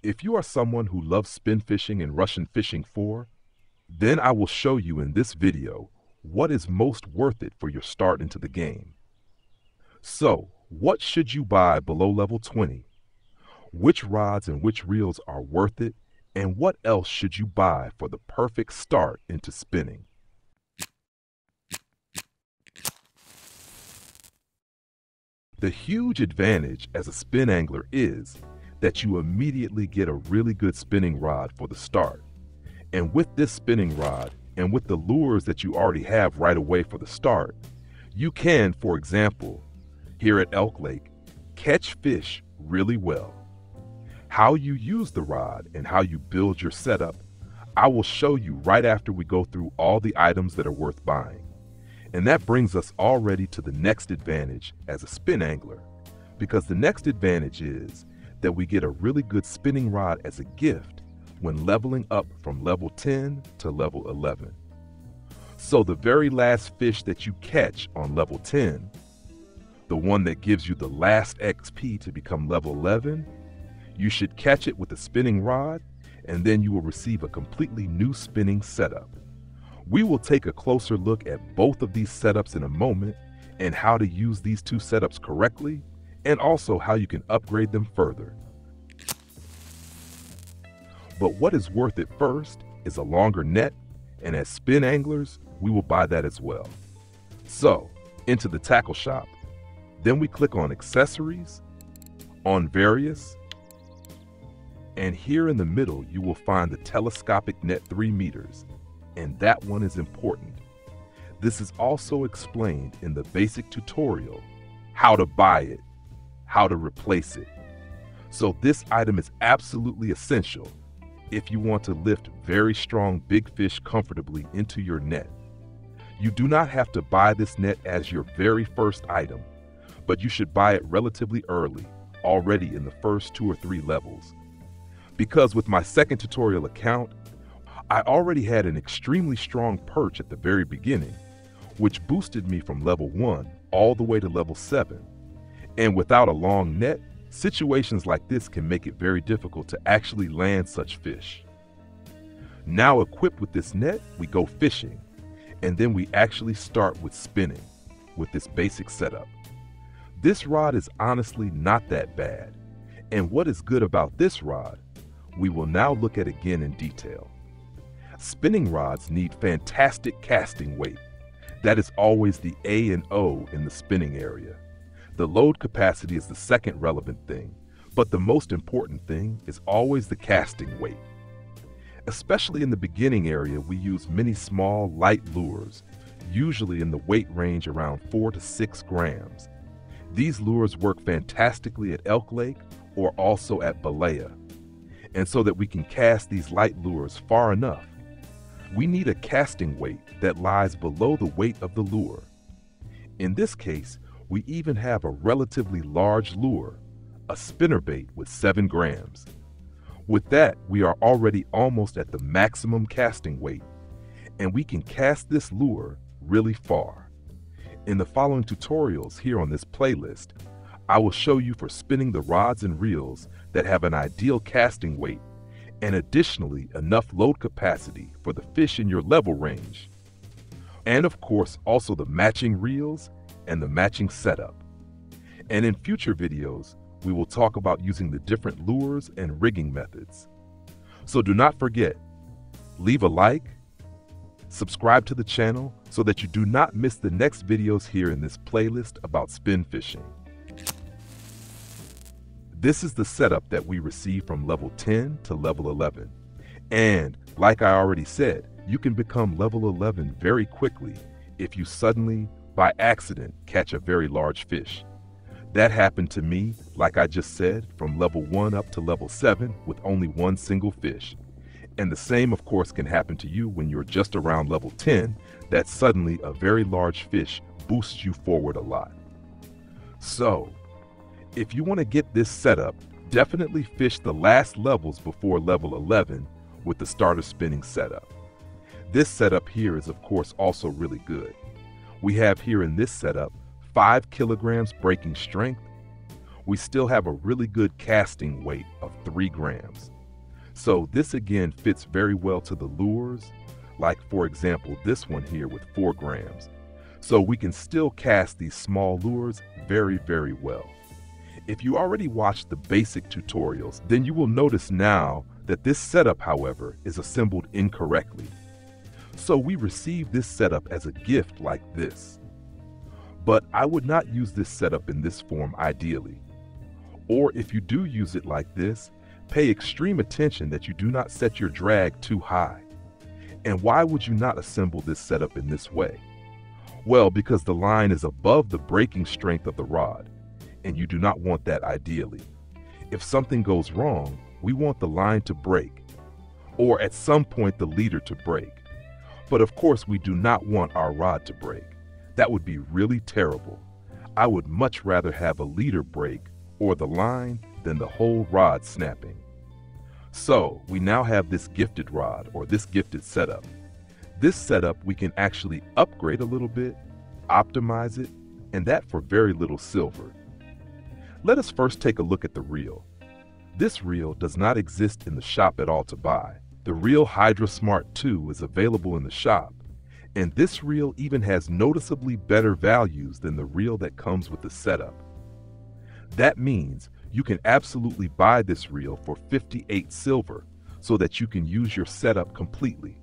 If you are someone who loves spin fishing and Russian fishing 4, then I will show you in this video what is most worth it for your start into the game. So, what should you buy below level 20? Which rods and which reels are worth it? And what else should you buy for the perfect start into spinning? The huge advantage as a spin angler is that you immediately get a really good spinning rod for the start. And with this spinning rod and with the lures that you already have right away for the start, you can, for example, here at Elk Lake, catch fish really well. How you use the rod and how you build your setup, I will show you right after we go through all the items that are worth buying. And that brings us already to the next advantage as a spin angler, because the next advantage is that we get a really good spinning rod as a gift when leveling up from level 10 to level 11. So the very last fish that you catch on level 10, the one that gives you the last XP to become level 11, you should catch it with a spinning rod, and then you will receive a completely new spinning setup. We will take a closer look at both of these setups in a moment and how to use these two setups correctly, and also how you can upgrade them further. But what is worth it first is a longer net, and as spin anglers, we will buy that as well. So, into the tackle shop, then we click on accessories, on various, and here in the middle you will find the telescopic net 3 meters, and that one is important. This is also explained in the basic tutorial, how to buy it, how to replace it. So this item is absolutely essential if you want to lift very strong big fish comfortably into your net. You do not have to buy this net as your very first item, but you should buy it relatively early, already in the first 2 or 3 levels. Because with my second tutorial account, I already had an extremely strong perch at the very beginning, which boosted me from level 1 all the way to level 7. And without a long net, situations like this can make it very difficult to actually land such fish. Now equipped with this net, we go fishing, and then we actually start with spinning with this basic setup. This rod is honestly not that bad, and what is good about this rod, we will now look at again in detail. Spinning rods need fantastic casting weight. That is always the A and O in the spinning area. The load capacity is the second relevant thing, but the most important thing is always the casting weight. Especially in the beginning area, we use many small, light lures, usually in the weight range around 4 to 6 grams. These lures work fantastically at Elk Lake or also at Balea. And so that we can cast these light lures far enough, we need a casting weight that lies below the weight of the lure. In this case, we even have a relatively large lure, a spinnerbait with 7 grams. With that, we are already almost at the maximum casting weight, and we can cast this lure really far. In the following tutorials here on this playlist, I will show you for spinning the rods and reels that have an ideal casting weight, and additionally enough load capacity for the fish in your level range. And of course also the matching reels and the matching setup. And in future videos, we will talk about using the different lures and rigging methods. So do not forget, leave a like, subscribe to the channel so that you do not miss the next videos here in this playlist about spin fishing. This is the setup that we receive from level 10 to level 11. And like I already said, you can become level 11 very quickly if you suddenly, by accident, catch a very large fish. That happened to me, like I just said, from level 1 up to level 7 with only one single fish. And the same, of course, can happen to you when you're just around level 10, that suddenly a very large fish boosts you forward a lot. So, if you want to get this setup, definitely fish the last levels before level 11 with the starter spinning setup. This setup here is of course also really good. We have here in this setup 5 kilograms breaking strength, we still have a really good casting weight of 3 grams. So this again fits very well to the lures, like for example this one here with 4 grams. So we can still cast these small lures very, very well. If you already watched the basic tutorials, then you will notice now that this setup, however, is assembled incorrectly. So we receive this setup as a gift like this. But I would not use this setup in this form ideally. Or if you do use it like this, pay extreme attention that you do not set your drag too high. And why would you not assemble this setup in this way? Well, because the line is above the breaking strength of the rod, and you do not want that ideally. If something goes wrong, we want the line to break, or at some point the leader to break. But of course we do not want our rod to break. That would be really terrible. I would much rather have a leader break or the line than the whole rod snapping. So we now have this gifted rod or this gifted setup. This setup we can actually upgrade a little bit, optimize it, and that for very little silver. Let us first take a look at the reel. This reel does not exist in the shop at all to buy. The Reel Hydra Smart 2 is available in the shop, and this reel even has noticeably better values than the reel that comes with the setup. That means you can absolutely buy this reel for 58 silver so that you can use your setup completely.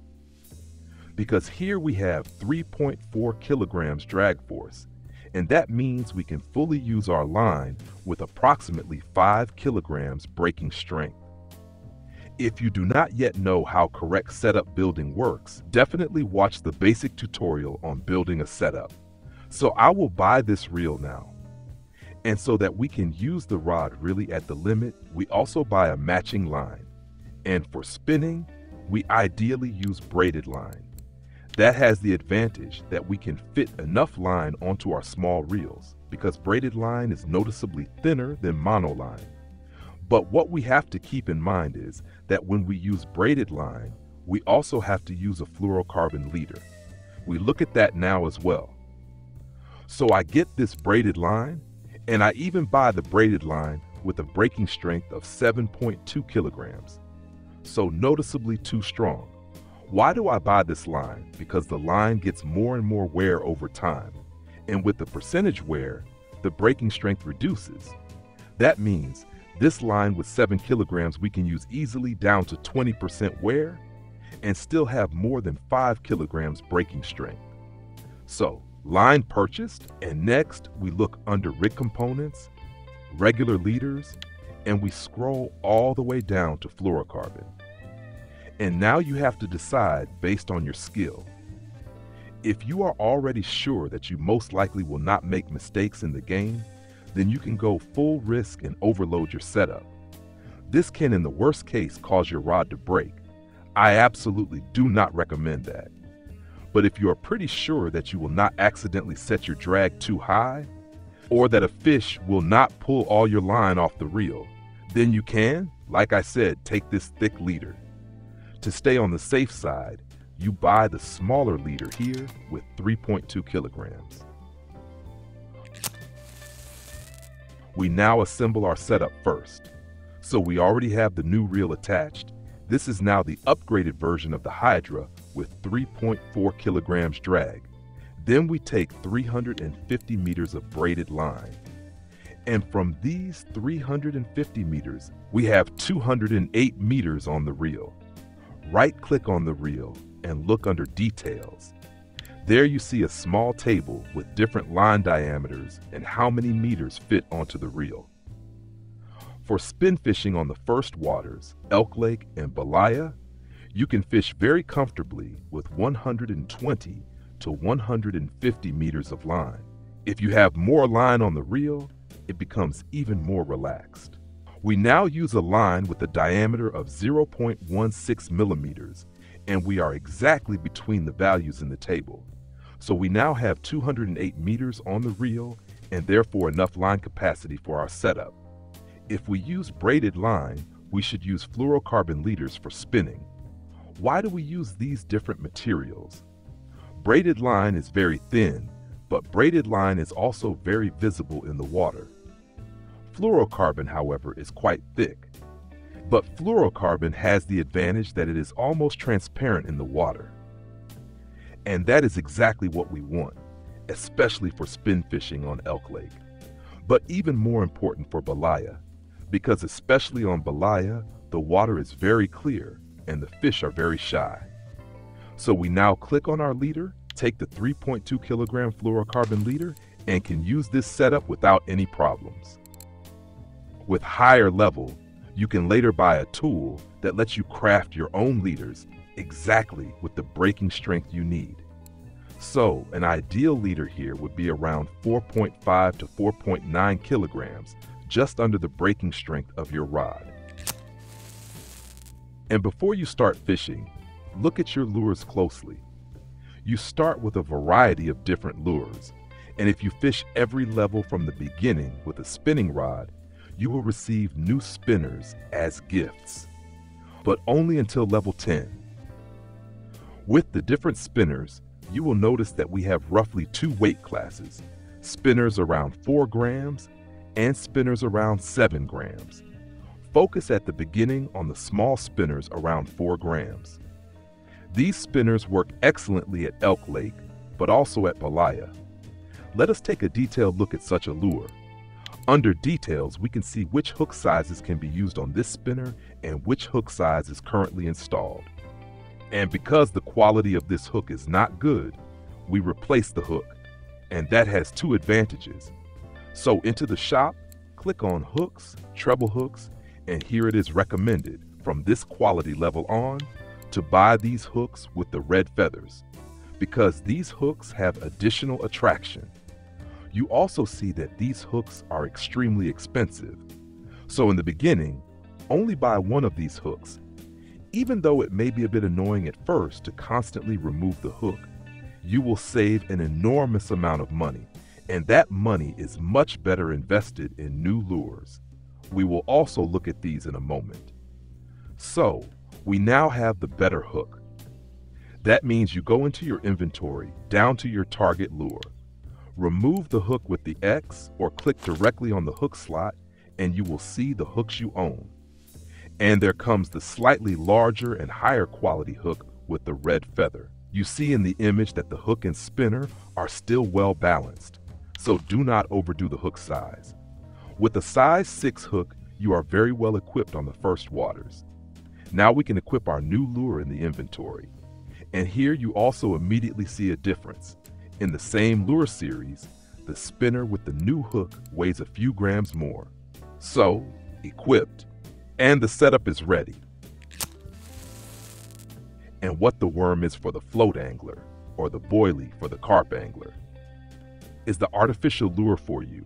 Because here we have 3.4 kilograms drag force, and that means we can fully use our line with approximately 5 kilograms breaking strength. If you do not yet know how correct setup building works, definitely watch the basic tutorial on building a setup. So I will buy this reel now. And so that we can use the rod really at the limit, we also buy a matching line. And for spinning, we ideally use braided line. That has the advantage that we can fit enough line onto our small reels because braided line is noticeably thinner than monoline. But what we have to keep in mind is that when we use braided line, we also have to use a fluorocarbon leader. We look at that now as well. So I get this braided line, and I even buy the braided line with a breaking strength of 7.2 kilograms. So noticeably too strong. Why do I buy this line? Because the line gets more and more wear over time. And with the percentage wear, the breaking strength reduces. That means this line with 7 kilograms we can use easily down to 20% wear and still have more than 5 kilograms breaking strength. So, line purchased, and next we look under rig components, regular leaders, and we scroll all the way down to fluorocarbon. And now you have to decide based on your skill. If you are already sure that you most likely will not make mistakes in the game, then you can go full risk and overload your setup. This can, in the worst case, cause your rod to break. I absolutely do not recommend that. But if you are pretty sure that you will not accidentally set your drag too high, or that a fish will not pull all your line off the reel, then you can, like I said, take this thick leader. To stay on the safe side, you buy the smaller leader here with 3.2 kilograms. We now assemble our setup first. So we already have the new reel attached. This is now the upgraded version of the Hydra with 3.4 kilograms drag. Then we take 350 meters of braided line. And from these 350 meters, we have 208 meters on the reel. Right-click on the reel and look under Details. There you see a small table with different line diameters and how many meters fit onto the reel. For spin fishing on the first waters, Elk Lake and Belaya, you can fish very comfortably with 120 to 150 meters of line. If you have more line on the reel, it becomes even more relaxed. We now use a line with a diameter of 0.16 millimeters, and we are exactly between the values in the table. So we now have 208 meters on the reel and therefore enough line capacity for our setup. If we use braided line, we should use fluorocarbon leaders for spinning. Why do we use these different materials? Braided line is very thin, but braided line is also very visible in the water. Fluorocarbon, however, is quite thick. But fluorocarbon has the advantage that it is almost transparent in the water. And that is exactly what we want, especially for spin fishing on Elk Lake. But even more important for Balaya, because especially on Balaya, the water is very clear and the fish are very shy. So we now click on our leader, take the 3.2 kilogram fluorocarbon leader, and can use this setup without any problems. With higher level, you can later buy a tool that lets you craft your own leaders exactly with the breaking strength you need. So an ideal leader here would be around 4.5 to 4.9 kilograms, just under the breaking strength of your rod. And before you start fishing, look at your lures closely. You start with a variety of different lures, and if you fish every level from the beginning with a spinning rod, you will receive new spinners as gifts, but only until level 10. With the different spinners, you will notice that we have roughly 2 weight classes, spinners around 4 grams and spinners around 7 grams. Focus at the beginning on the small spinners around 4 grams. These spinners work excellently at Elk Lake, but also at Balaya. Let us take a detailed look at such a lure. Under details, we can see which hook sizes can be used on this spinner and which hook size is currently installed. And because the quality of this hook is not good, we replace the hook, and that has 2 advantages. So into the shop, click on hooks, treble hooks, and here it is recommended from this quality level on to buy these hooks with the red feathers, because these hooks have additional attraction. You also see that these hooks are extremely expensive. So in the beginning, only buy one of these hooks. Even though it may be a bit annoying at first to constantly remove the hook, you will save an enormous amount of money, and that money is much better invested in new lures. We will also look at these in a moment. So, we now have the better hook. That means you go into your inventory down to your target lure. Remove the hook with the X or click directly on the hook slot and you will see the hooks you own. And there comes the slightly larger and higher quality hook with the red feather. You see in the image that the hook and spinner are still well balanced, so do not overdo the hook size. With a size 6 hook, you are very well equipped on the first waters. Now we can equip our new lure in the inventory. And here you also immediately see a difference. In the same lure series, the spinner with the new hook weighs a few grams more. So, equipped, and the setup is ready. And what the worm is for the float angler, or the boilie for the carp angler, is the artificial lure for you.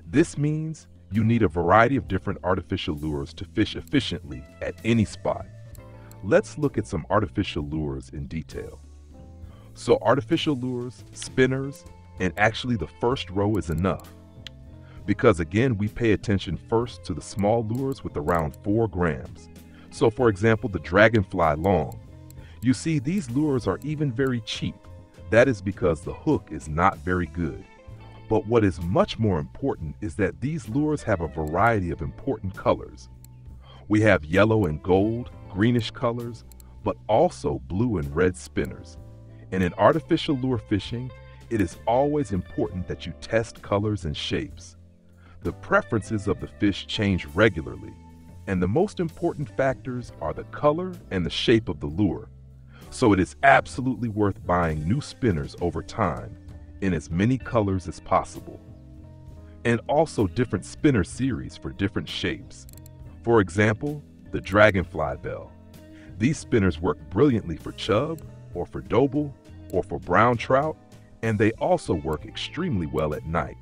This means you need a variety of different artificial lures to fish efficiently at any spot. Let's look at some artificial lures in detail. So artificial lures, spinners, and actually the first row is enough. Because again, we pay attention first to the small lures with around 4 grams. So for example, the dragonfly long. You see, these lures are even very cheap. That is because the hook is not very good. But what is much more important is that these lures have a variety of important colors. We have yellow and gold, greenish colors, but also blue and red spinners. And in artificial lure fishing, it is always important that you test colors and shapes. The preferences of the fish change regularly, and the most important factors are the color and the shape of the lure. So it is absolutely worth buying new spinners over time in as many colors as possible. And also different spinner series for different shapes. For example, the dragonfly bell. These spinners work brilliantly for chub, or for double, or for brown trout, and they also work extremely well at night.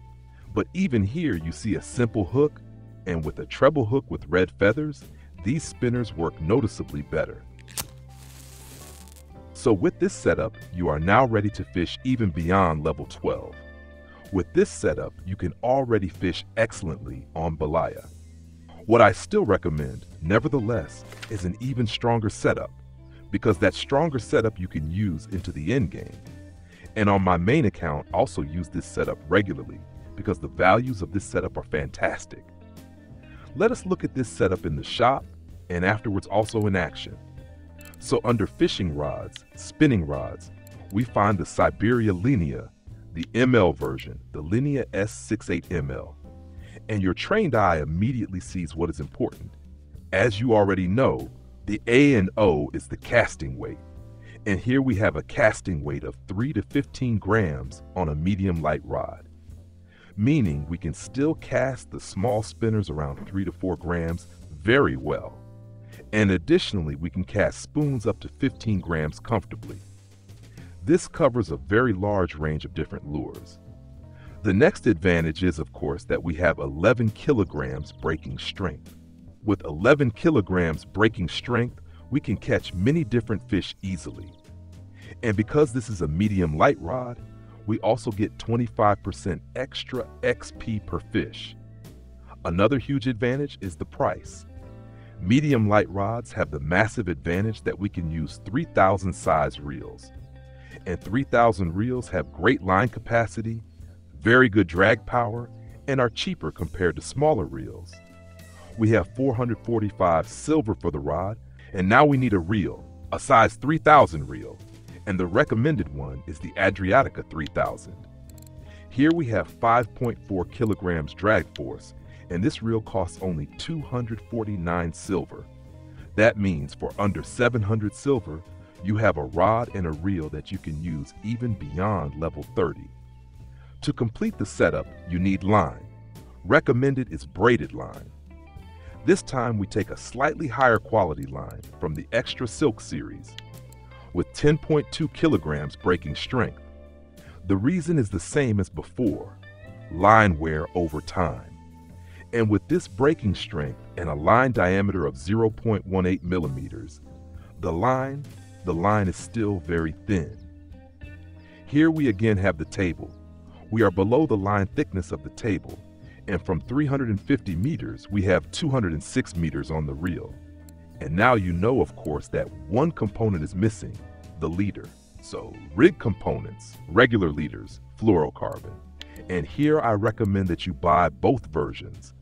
But even here you see a simple hook, and with a treble hook with red feathers, these spinners work noticeably better. So with this setup, you are now ready to fish even beyond level 12. With this setup, you can already fish excellently on Balaya. What I still recommend, nevertheless, is an even stronger setup, because that stronger setup you can use into the endgame. And on my main account, also use this setup regularly, because the values of this setup are fantastic. Let us look at this setup in the shop and afterwards also in action. So under fishing rods, spinning rods, we find the Siberia Linea, the ML version, the Linea S68ML. And your trained eye immediately sees what is important. As you already know, the A and O is the casting weight. And here we have a casting weight of 3 to 15 grams on a medium light rod, meaning we can still cast the small spinners around 3 to 4 grams very well. And additionally, we can cast spoons up to 15 grams comfortably. This covers a very large range of different lures. The next advantage is, of course, that we have 11 kilograms breaking strength. With 11 kilograms breaking strength, we can catch many different fish easily. And because this is a medium light rod, we also get 25% extra XP per fish. Another huge advantage is the price. Medium light rods have the massive advantage that we can use 3,000 size reels. And 3,000 reels have great line capacity, very good drag power, and are cheaper compared to smaller reels. We have 445 silver for the rod, and now we need a reel, a size 3,000 reel, and the recommended one is the Adriatica 3000. Here we have 5.4 kilograms drag force, and this reel costs only 249 silver. That means for under 700 silver, you have a rod and a reel that you can use even beyond level 30. To complete the setup, you need line. Recommended is braided line. This time we take a slightly higher quality line from the Extra Silk series with 10.2 kilograms breaking strength. The reason is the same as before, line wear over time. And with this breaking strength and a line diameter of 0.18 millimeters, the line is still very thin. Here we again have the table. We are below the line thickness of the table, and from 350 meters, we have 206 meters on the reel. And now you know, of course, that one component is missing, the leader. So rig components, regular leaders, fluorocarbon. And here I recommend that you buy both versions,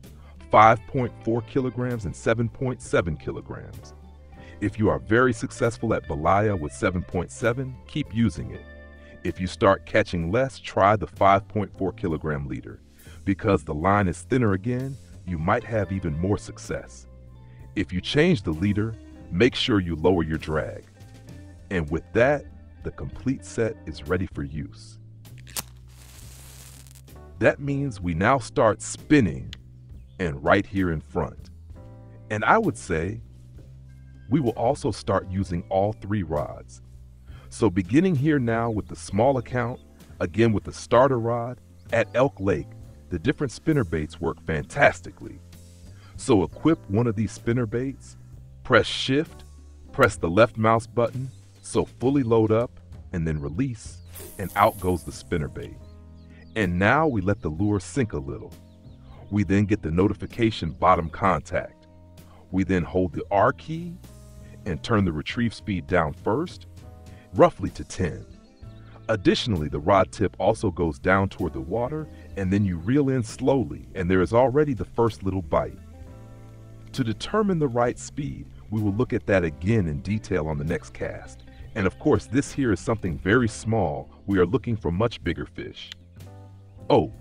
5.4 kilograms and 7.7 kilograms. If you are very successful at Belaya with 7.7, keep using it. If you start catching less, try the 5.4 kilogram leader. Because the line is thinner again, you might have even more success. If you change the leader, make sure you lower your drag. And with that, the complete set is ready for use. That means we now start spinning, and right here in front. And I would say we will also start using all 3 rods. So beginning here now with the small account, again with the starter rod, at Elk Lake, the different spinnerbaits work fantastically. So equip one of these spinnerbaits, press shift, press the left mouse button, so fully load up, and then release, and out goes the spinnerbait. And now we let the lure sink a little. We then get the notification bottom contact. We then hold the R key and turn the retrieve speed down first, roughly to 10. Additionally, the rod tip also goes down toward the water, and then you reel in slowly, and there is already the first little bite. To determine the right speed, we will look at that again in detail on the next cast. And of course, this here is something very small. We are looking for much bigger fish. Oh,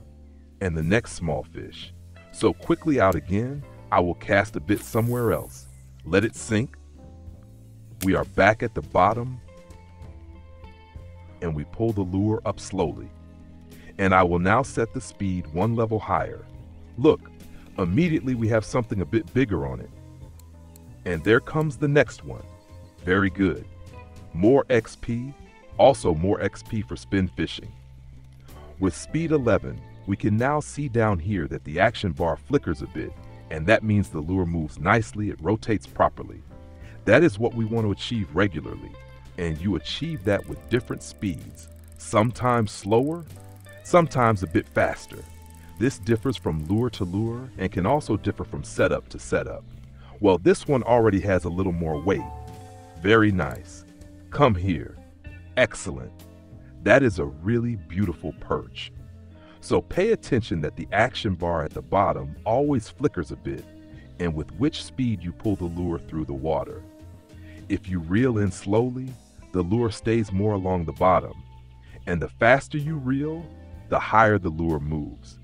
and the next small fish. So quickly out again, I will cast a bit somewhere else. Let it sink. We are back at the bottom, and we pull the lure up slowly. And I will now set the speed 1 level higher. Look, immediately we have something a bit bigger on it. And there comes the next one. Very good. More XP, also more XP for spin fishing. With speed 11, we can now see down here that the action bar flickers a bit, and that means the lure moves nicely, it rotates properly. That is what we want to achieve regularly, and you achieve that with different speeds, sometimes slower, sometimes a bit faster. This differs from lure to lure and can also differ from setup to setup. Well, this one already has a little more weight. Very nice. Come here. Excellent. That is a really beautiful perch. So pay attention that the action bar at the bottom always flickers a bit, and with which speed you pull the lure through the water. If you reel in slowly, the lure stays more along the bottom, and the faster you reel, the higher the lure moves.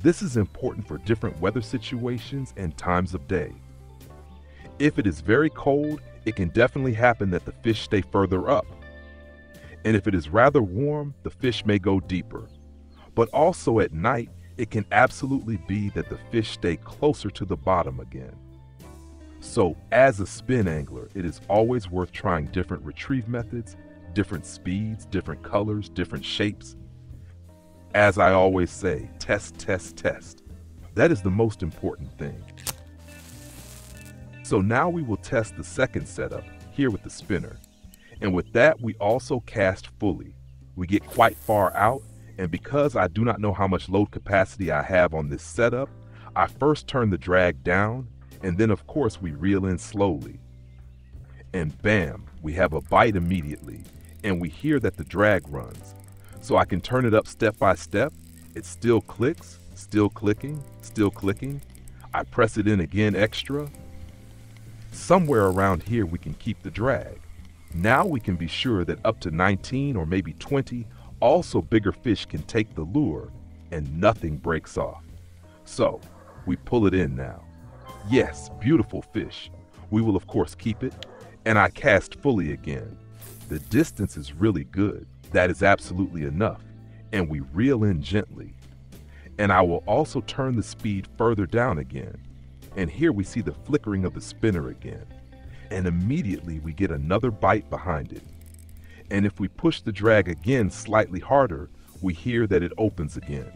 This is important for different weather situations and times of day. If it is very cold, it can definitely happen that the fish stay further up. And if it is rather warm, the fish may go deeper. But also at night, it can absolutely be that the fish stay closer to the bottom again. So as a spin angler, it is always worth trying different retrieve methods, different speeds, different colors, different shapes. As I always say, test, test, test. That is the most important thing. So now we will test the second setup here with the spinner. And with that, we also cast fully. We get quite far out, and because I do not know how much load capacity I have on this setup, I first turn the drag down, and then of course we reel in slowly. And bam, we have a bite immediately, and we hear that the drag runs. So I can turn it up step by step. It still clicks, still clicking, still clicking. I press it in again extra. Somewhere around here we can keep the drag. Now we can be sure that up to 19 or maybe 20, also bigger fish can take the lure and nothing breaks off. So we pull it in now. Yes, beautiful fish. We will of course keep it, and I cast fully again. The distance is really good. That is absolutely enough, and we reel in gently. And I will also turn the speed further down again. And here we see the flickering of the spinner again. And immediately we get another bite behind it. And if we push the drag again slightly harder, we hear that it opens again.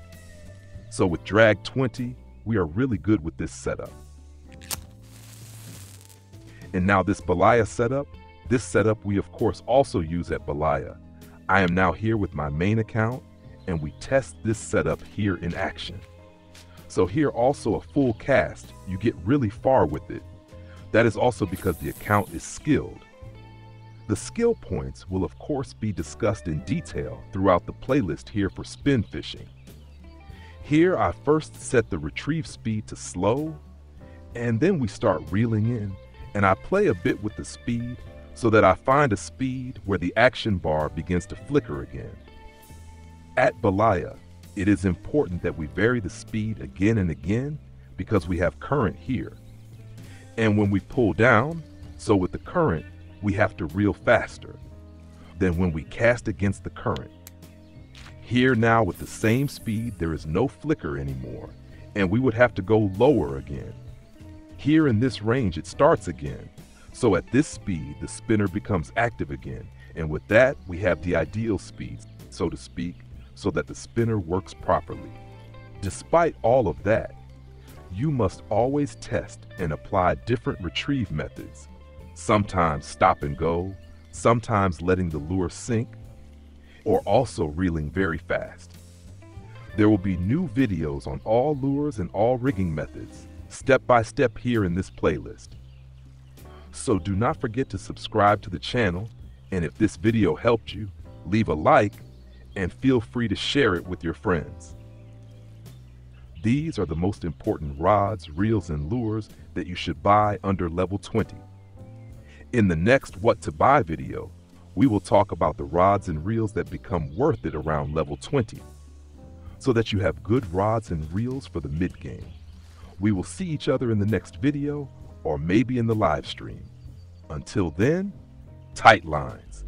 So with drag 20, we are really good with this setup. And now this Balaya setup, we of course also use at Balaya. I am now here with my main account, and we test this setup here in action. So here also a full cast, you get really far with it. That is also because the account is skilled. The skill points will of course be discussed in detail throughout the playlist here for spin fishing. Here I first set the retrieve speed to slow, and then we start reeling in, and I play a bit with the speed so that I find a speed where the action bar begins to flicker again. At Balaya, it is important that we vary the speed again and again because we have current here. And when we pull down, so with the current, we have to reel faster than when we cast against the current. Here now with the same speed, there is no flicker anymore, and we would have to go lower again. Here in this range, it starts again. So at this speed, the spinner becomes active again, and with that, we have the ideal speed, so to speak, so that the spinner works properly. Despite all of that, you must always test and apply different retrieve methods, sometimes stop and go, sometimes letting the lure sink, or also reeling very fast. There will be new videos on all lures and all rigging methods, step by step here in this playlist. So do not forget to subscribe to the channel, and if this video helped you, leave a like and feel free to share it with your friends. These are the most important rods, reels, and lures that you should buy under level 20. In the next What to Buy video, we will talk about the rods and reels that become worth it around level 20, so that you have good rods and reels for the mid-game. We will see each other in the next video, or maybe in the live stream. Until then, tight lines.